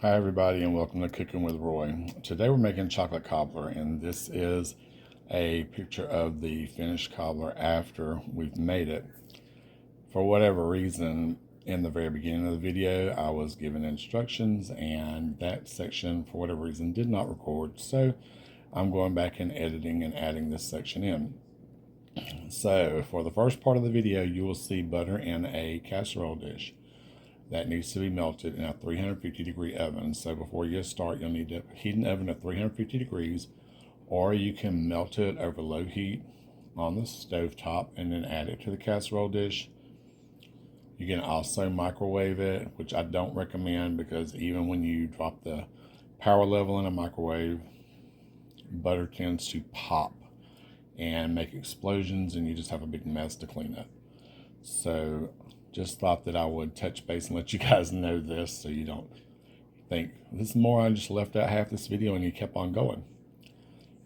Hi everybody and welcome to Cooking with Roy. Today we're making chocolate cobbler, and this is a picture of the finished cobbler after we've made it. For whatever reason, in the very beginning of the video I was given instructions and that section for whatever reason did not record, so I'm going back and editing and adding this section in. So for the first part of the video you will see butter in a casserole dish that needs to be melted in a 350-degree oven. So before you start, you'll need to heat an oven at 350 degrees, or you can melt it over low heat on the stove top and then add it to the casserole dish. You can also microwave it, which I don't recommend because even when you drop the power level in a microwave, butter tends to pop and make explosions and you just have a big mess to clean up. So just thought that I would touch base and let you guys know this so you don't think this moron just left out half this video and he kept on going.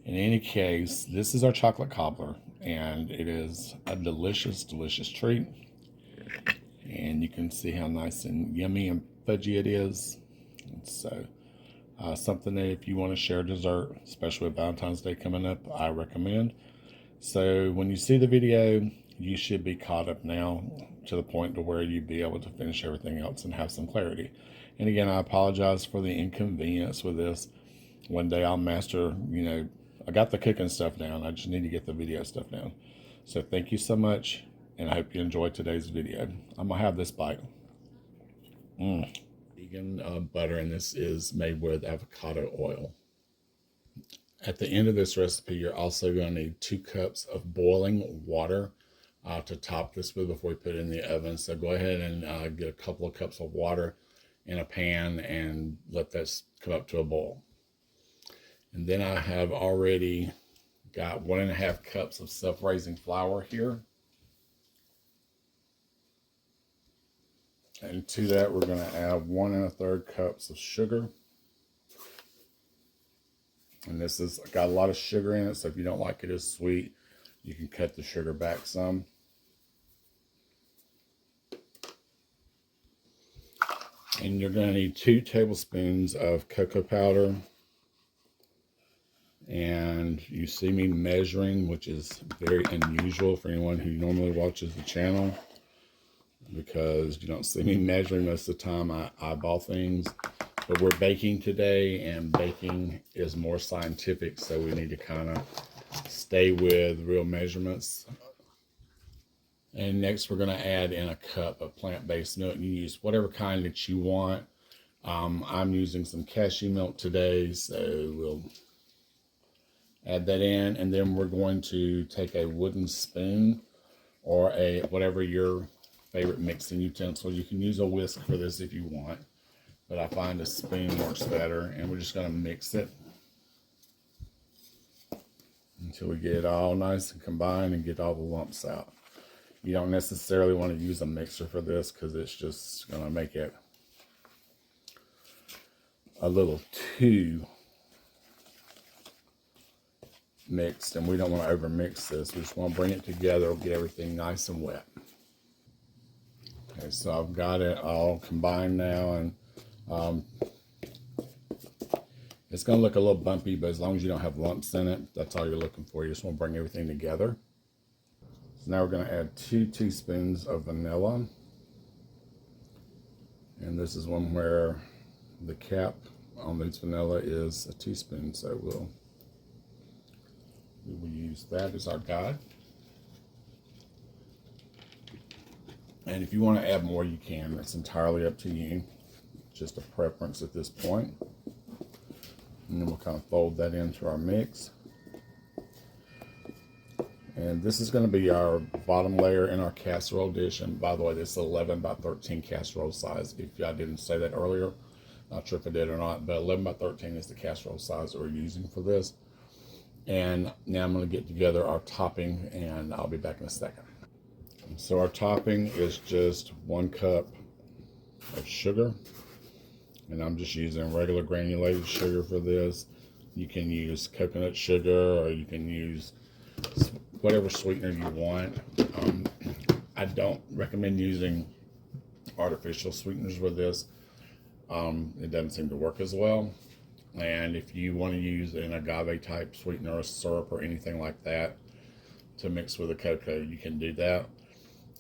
In any case, this is our chocolate cobbler and it is a delicious, delicious treat. And you can see how nice and yummy and fudgy it is. So something that if you want to share dessert, especially with Valentine's Day coming up, I recommend. So when you see the video, you should be caught up now to the point to where you'd be able to finish everything else and have some clarity. And again, I apologize for the inconvenience with this. One day I'll master, I got the cooking stuff down. I just need to get the video stuff down. So thank you so much, and I hope you enjoyed today's video. I'm gonna have this bite. Vegan butter, and this is made with avocado oil. At the end of this recipe, you're also going to need 2 cups of boiling water to top this with before we put it in the oven. So go ahead and get a couple of cups of water in a pan and let that come up to a boil. And then I have already got 1.5 cups of self-raising flour here. And to that we're going to add 1 1/3 cups of sugar. And this has got a lot of sugar in it, so if you don't like it as sweet, you can cut the sugar back some. And you're going to need 2 tablespoons of cocoa powder. And you see me measuring, which is very unusual for anyone who normally watches the channel, because you don't see me measuring most of the time. I eyeball things. But we're baking today, and baking is more scientific, so we need to kind of stay with real measurements. And next we're going to add in a cup of plant-based milk. You use whatever kind that you want. I'm using some cashew milk today, so we'll add that in. And then we're going to take a wooden spoon or whatever your favorite mixing utensil. You can use a whisk for this if you want, but I find a spoon works better. And we're just going to mix it until we get it all nice and combined and get all the lumps out. You don't necessarily want to use a mixer for this because it's just going to make it a little too mixed, and we don't want to over mix this. We just want to bring it together, get everything nice and wet. Okay, so I've got it all combined now, and it's going to look a little bumpy, but as long as you don't have lumps in it, that's all you're looking for. You just want to bring everything together. So now we're going to add 2 teaspoons of vanilla. And this is one where the cap on this vanilla is a teaspoon, so we will use that as our guide. And if you want to add more, you can. It's entirely up to you. Just a preference at this point. And then we'll kind of fold that into our mix. And this is going to be our bottom layer in our casserole dish. And by the way, this is 11 by 13 casserole size. If I didn't say that earlier, not sure if I did or not, but 11 by 13 is the casserole size that we're using for this. And now I'm going to get together our topping, and I'll be back in a second. So our topping is just 1 cup of sugar. And I'm just using regular granulated sugar for this. You can use coconut sugar, or you can use whatever sweetener you want. I don't recommend using artificial sweeteners with this. it doesn't seem to work as well. And if you want to use an agave type sweetener or syrup or anything like that to mix with the cocoa, you can do that.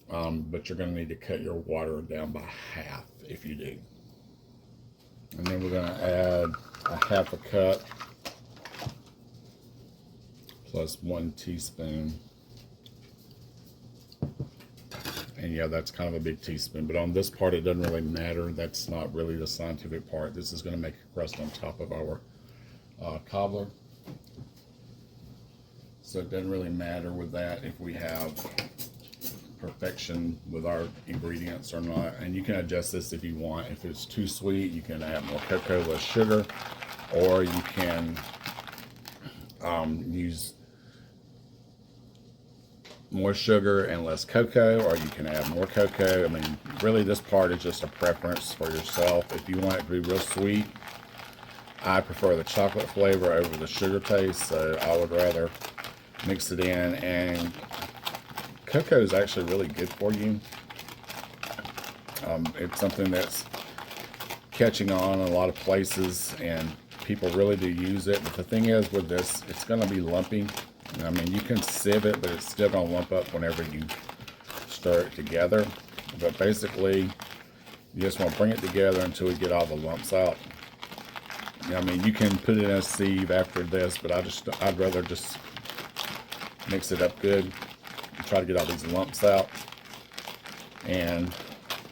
But you're going to need to cut your water down by half if you do. And then we're going to add a half a cup plus 1 teaspoon. And yeah, that's kind of a big teaspoon, but on this part it doesn't really matter. That's not really the scientific part. This is going to make a crust on top of our cobbler. So it doesn't really matter with that if we have perfection with our ingredients or not. And you can adjust this if you want. If it's too sweet, you can add more cocoa, less sugar, or you can use more sugar and less cocoa, or you can add more cocoa. I mean, really this part is just a preference for yourself. If you want it to be real sweet, I prefer the chocolate flavor over the sugar taste, so I would rather mix it in. And cocoa is actually really good for you. It's something that's catching on in a lot of places, and people really do use it. But the thing is with this, it's going to be lumpy. I mean, you can sieve it, but it's still going to lump up whenever you stir it together. But basically, you just want to bring it together until we get all the lumps out. I mean, you can put it in a sieve after this, but I'd rather just mix it up good and try to get all these lumps out. And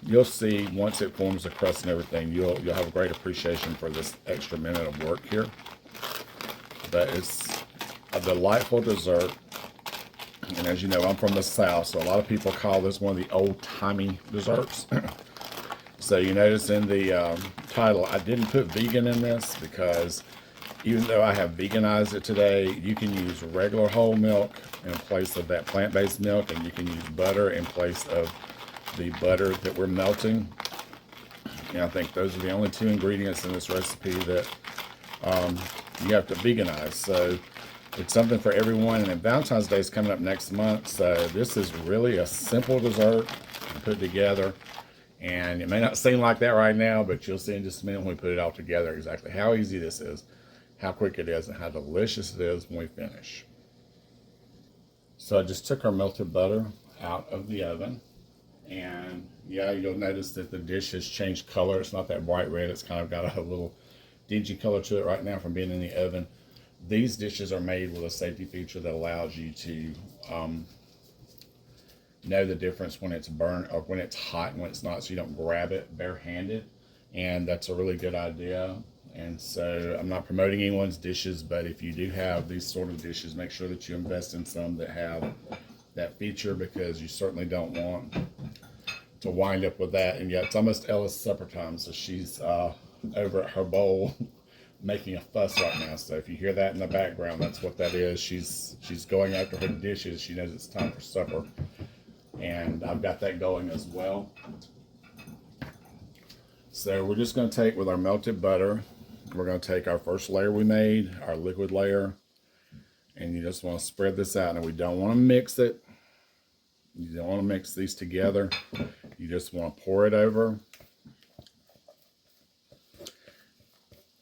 you'll see once it forms the crust and everything, you'll have a great appreciation for this extra minute of work here. But it's a delightful dessert. And as you know, I'm from the South, so a lot of people call this one of the old-timey desserts. So you notice in the title, I didn't put vegan in this because even though I have veganized it today, you can use regular whole milk in place of that plant-based milk, and you can use butter in place of the butter that we're melting. And I think those are the only 2 ingredients in this recipe that you have to veganize. So it's something for everyone. And then Valentine's Day is coming up next month, so this is really a simple dessert to put together. And it may not seem like that right now, but you'll see in just a minute when we put it all together exactly how easy this is, how quick it is, and how delicious it is when we finish. So I just took our melted butter out of the oven, and yeah, you'll notice that the dish has changed color. It's not that bright red. It's kind of got a little dingy color to it right now from being in the oven. These dishes are made with a safety feature that allows you to know the difference when it's burnt or when it's hot and when it's not, so you don't grab it barehanded. And that's a really good idea. And so I'm not promoting anyone's dishes, but if you do have these sort of dishes, make sure that you invest in some that have that feature, because you certainly don't want to wind up with that. And yet it's almost Ella's supper time, so she's over at her bowl making a fuss right now. So if you hear that in the background, that's what that is. She's going after her dishes. She knows it's time for supper. And I've got that going as well. So we're just going to take, with our melted butter, we're going to take our first layer we made, our liquid layer, and you just want to spread this out. And we don't want to mix it. You don't want to mix these together. You just want to pour it over.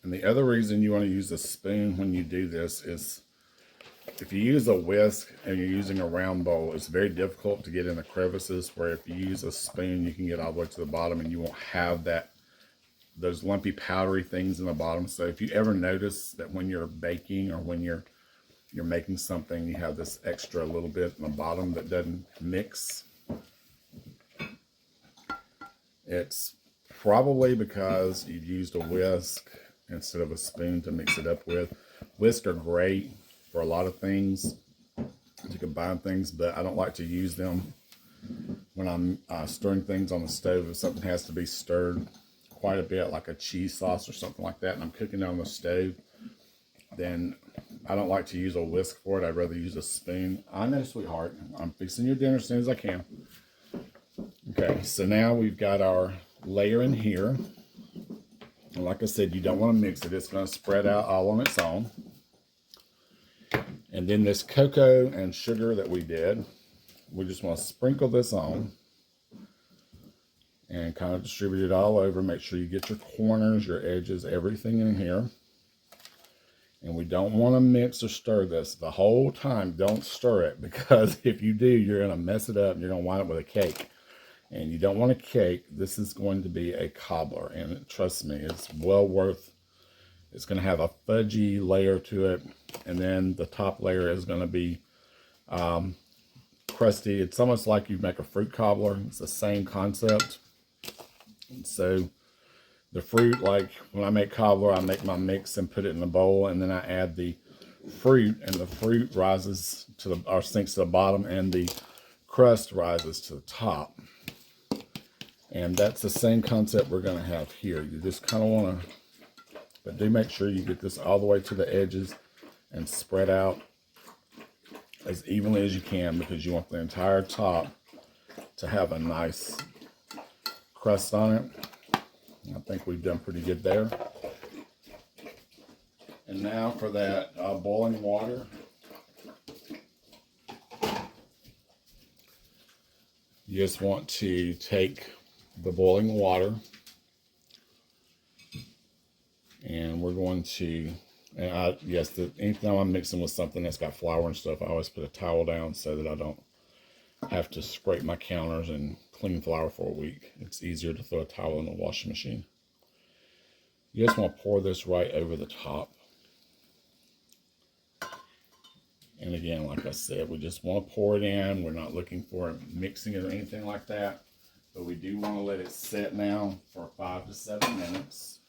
And the other reason you want to use a spoon when you do this is, if you use a whisk and you're using a round bowl, it's very difficult to get in the crevices, where if you use a spoon, you can get all the way to the bottom and you won't have those lumpy powdery things in the bottom. So if you ever notice that when you're baking or when you're making something, you have this extra little bit in the bottom that doesn't mix, it's probably because you've used a whisk instead of a spoon to mix it up with. Whisks are great for a lot of things to combine things, but I don't like to use them when I'm stirring things on the stove. If something has to be stirred quite a bit, like a cheese sauce or something like that, and I'm cooking it on the stove, then I don't like to use a whisk for it. I'd rather use a spoon. I know, sweetheart. I'm fixing your dinner as soon as I can. Okay, so now we've got our layer in here. And like I said, you don't want to mix it. It's going to spread out all on its own. And then this cocoa and sugar that we did, we just want to sprinkle this on. and kind of distribute it all over. Make sure you get your corners, your edges, everything in here. And we don't want to mix or stir this the whole time. Don't stir it, because if you do, you're going to mess it up and you're going to wind up with a cake. And you don't want a cake. This is going to be a cobbler, and trust me, it's well worth. It's going to have a fudgy layer to it, and then the top layer is going to be crusty. It's almost like you make a fruit cobbler. It's the same concept. And so the fruit, like when I make cobbler, I make my mix and put it in a bowl, and then I add the fruit, and the fruit rises to the, or sinks to the bottom, and the crust rises to the top. And that's the same concept we're going to have here. You just kind of want to, but do make sure you get this all the way to the edges and spread out as evenly as you can, because you want the entire top to have a nice crust on it. I think we've done pretty good there. And now for that boiling water. You just want to take the boiling water, and we're going to, and anytime I'm mixing with something that's got flour and stuff, I always put a towel down so that I don't have to scrape my counters and clean flour for a week. It's easier to throw a towel in the washing machine. You just want to pour this right over the top. And again, like I said, we just want to pour it in. We're not looking for mixing it or anything like that. But we do want to let it set now for 5 to 7 minutes.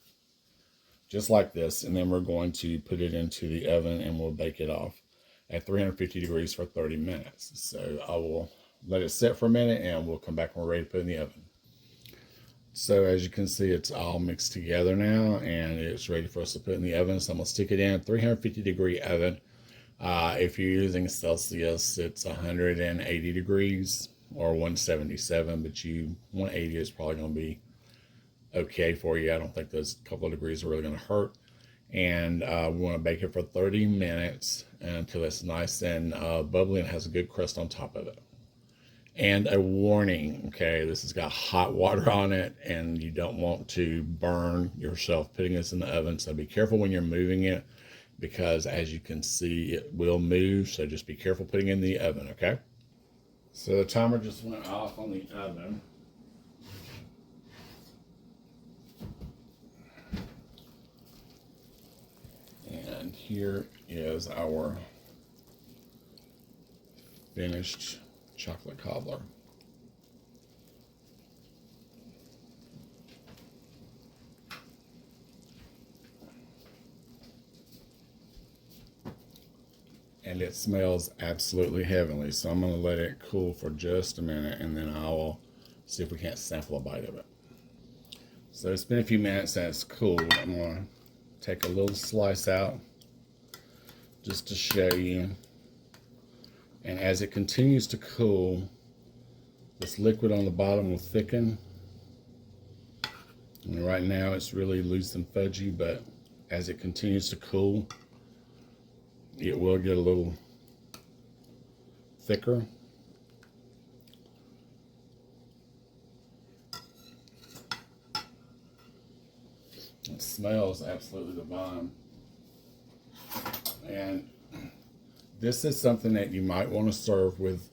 Just like this. And then we're going to put it into the oven, and we'll bake it off at 350 degrees for 30 minutes. So I will let it set for a minute, and we'll come back when we're ready to put it in the oven. So as you can see, it's all mixed together now, and it's ready for us to put in the oven. So I'm going to stick it in 350 degree oven. If you're using Celsius, it's 180 degrees or 177, but 180 is probably going to be okay for you. I don't think those couple of degrees are really going to hurt. And we want to bake it for 30 minutes until it's nice and bubbly and has a good crust on top of it. And a warning, okay, this has got hot water on it, and you don't want to burn yourself putting this in the oven. So be careful when you're moving it, because as you can see, it will move. So just be careful putting it in the oven, okay? So the timer just went off on the oven. And here is our finished chocolate cobbler. And it smells absolutely heavenly. So I'm going to let it cool for just a minute, and then I will see if we can't sample a bite of it. So it's been a few minutes and it's cooled. I'm going to take a little slice out just to show you. And as it continues to cool, this liquid on the bottom will thicken. And right now it's really loose and fudgy, but as it continues to cool, it will get a little thicker. It smells absolutely divine. And this is something that you might want to serve with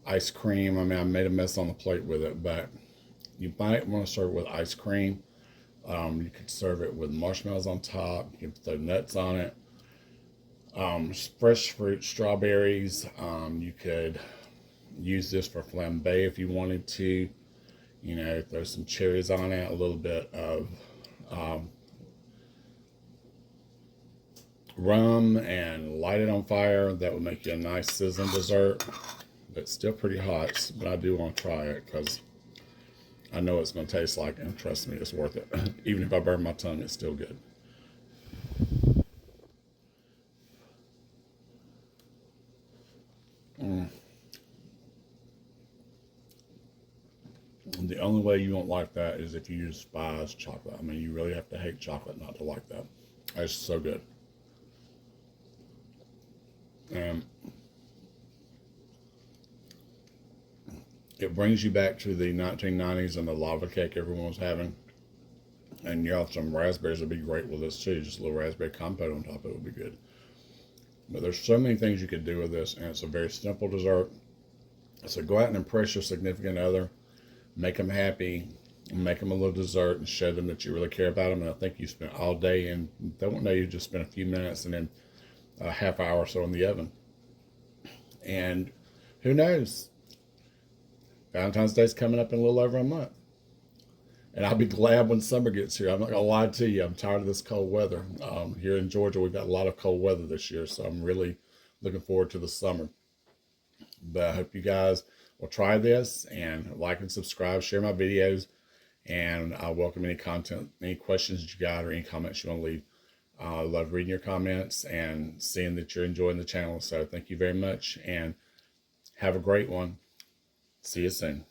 ice cream. I mean, I made a mess on the plate with it, but you might want to serve it with ice cream. You could serve it with marshmallows on top. You can throw nuts on it. Fresh fruit, strawberries. You could use this for flambe if you wanted to. You know, throw some cherries on it, a little bit of rum, and light it on fire. That would make you a nice sizzling dessert. But still pretty hot, but I do want to try it because I know it's going to taste like, and trust me, it's worth it. Even if I burn my tongue, it's still good. The only way you won't like that is if you despise chocolate. I mean, you really have to hate chocolate not to like that. It's so good. And It brings you back to the 1990s and the lava cake everyone was having. And yeah, some raspberries would be great with this too. Just a little raspberry compote on top of it would be good. But there's so many things you could do with this, and it's a very simple dessert. So go out and impress your significant other, make them happy, make them a little dessert, and show them that you really care about them. And I think you spent all day, and they won't know you just spent a few minutes and then a half hour or so in the oven. And who knows? Valentine's Day is coming up in a little over a month. And I'll be glad when summer gets here. I'm not going to lie to you. I'm tired of this cold weather. Here in Georgia, we've got a lot of cold weather this year, so I'm really looking forward to the summer. But I hope you guys will try this and like and subscribe, share my videos, and I welcome any content, any questions that you got, or any comments you want to leave. I love reading your comments and seeing that you're enjoying the channel. So thank you very much, and have a great one. See you soon.